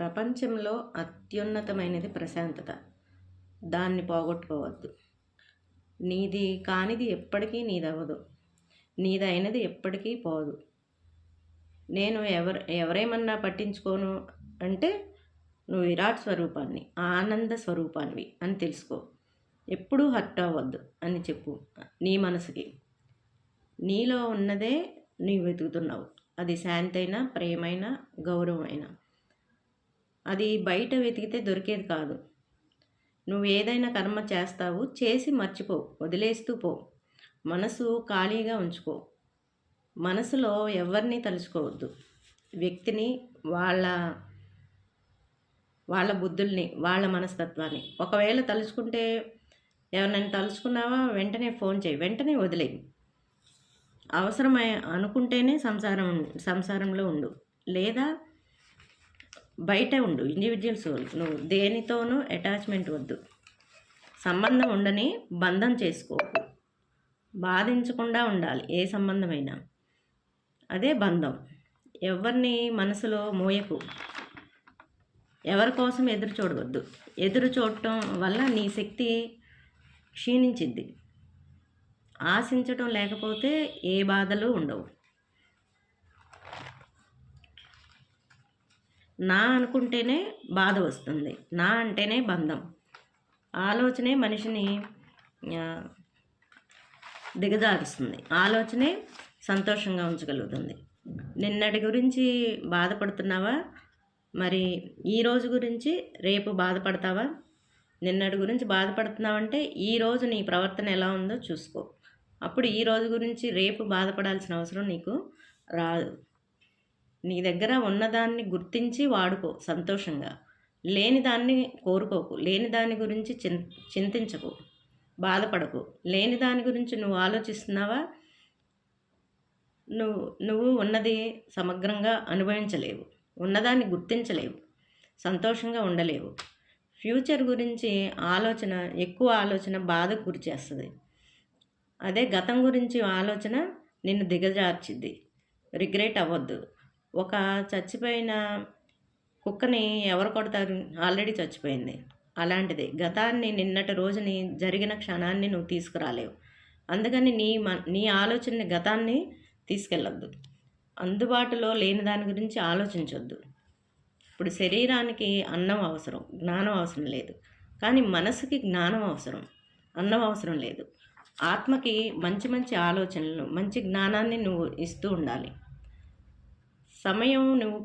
ప్రపంచంలో అత్యున్నతమైనది ప్రశాంతత. దాన్ని పోగొట్టుకోవద్దు. నీది కానిది ఎప్పటికీ నీదవ్వదు. నీదైనది ఎప్పటికీ పోదు. నేను ఎవరేమన్నా పట్టించుకోను అంటే నువ్వు విరాట్ స్వరూపాన్ని, ఆనంద స్వరూపానివి అని తెలుసుకో. ఎప్పుడూ హర్ట్ అవ్వద్దు అని చెప్పు నీ మనసుకి. నీలో ఉన్నదే నీవు వెతుకుతున్నావు. అది శాంతైనా, ప్రేమైనా, గౌరవమైనా. అది బయట వెతికితే దొరికేది కాదు. నువ్వు ఏదైనా కర్మ చేస్తావు, చేసి మర్చిపో, వదిలేస్తూ పో. మనసు ఖాళీగా ఉంచుకో. మనసులో ఎవరిని తలుచుకోవద్దు. వ్యక్తిని, వాళ్ళ బుద్ధుల్ని, వాళ్ళ మనస్తత్వాన్ని. ఒకవేళ తలుచుకుంటే, ఎవరినైనా తలుచుకున్నావా వెంటనే ఫోన్ చేయి, వెంటనే వదిలేయి. అవసరమై అనుకుంటేనే సంసారంలో ఉండు, లేదా బయట ఉండు. Individual soul. నువ్వు దేనితోనూ అటాచ్మెంట్ వద్దు. సంబంధం ఉండని బంధం చేసుకోకు. బాధించకుండా ఉండాలి ఏ సంబంధమైనా. అదే బంధం. ఎవరిని మనసులో మోయకు. ఎవరి కోసం ఎదురు చూడవద్దు. ఎదురు చూడటం వల్ల నీ శక్తి క్షీణించిద్ది. ఆశించటం లేకపోతే ఏ బాధలు ఉండవు. నా అనుకుంటేనే బాధ వస్తుంది. నా అంటేనే బంధం. ఆలోచనే మనిషిని దిగజారుస్తుంది. ఆలోచనే సంతోషంగా ఉంచగలుగుతుంది. నిన్నటి గురించి బాధపడుతున్నావా? మరి ఈరోజు గురించి రేపు బాధపడతావా? నిన్నటి గురించి బాధపడుతున్నావంటే ఈరోజు నీ ప్రవర్తన ఎలా ఉందో చూసుకో. అప్పుడు ఈరోజు గురించి రేపు బాధపడాల్సిన అవసరం నీకు రాదు. నీ దగ్గర ఉన్నదాన్ని గుర్తించి వాడుకో సంతోషంగా. లేని దాన్ని కోరుకోకు. లేని దాని గురించి చింతించకు, బాధపడకు. లేని దాని గురించి నువ్వు ఆలోచిస్తున్నావా? నువ్వు ఉన్నది సమగ్రంగా అనుభవించలేవు. ఉన్నదాన్ని గుర్తించలేవు. సంతోషంగా ఉండలేవు. ఫ్యూచర్ గురించి ఎక్కువ ఆలోచన బాధకు గురి చేస్తుంది. అదే గతం గురించి ఆలోచన నిన్ను దిగజార్చిద్ది. రిగ్రెట్ అవ్వద్దు. ఒక చచ్చిపోయిన కుక్కని ఎవరు కొడతారు? ఆల్రెడీ చచ్చిపోయింది. అలాంటిది గతాన్ని, నిన్నటి రోజుని, జరిగిన క్షణాన్ని నువ్వు తీసుకురాలేవు. అందుకని నీ ఆలోచనని గతాన్ని తీసుకెళ్ళొద్దు. అందుబాటులో లేని దాని గురించి ఆలోచించొద్దు. ఇప్పుడు శరీరానికి అన్నం అవసరం, జ్ఞానం అవసరం లేదు. కానీ మనసుకి జ్ఞానం అవసరం, అన్నం అవసరం లేదు. ఆత్మకి మంచి మంచి ఆలోచనలు, మంచి జ్ఞానాన్ని నువ్వు ఇస్తూ ఉండాలి. సమయం నువ్వు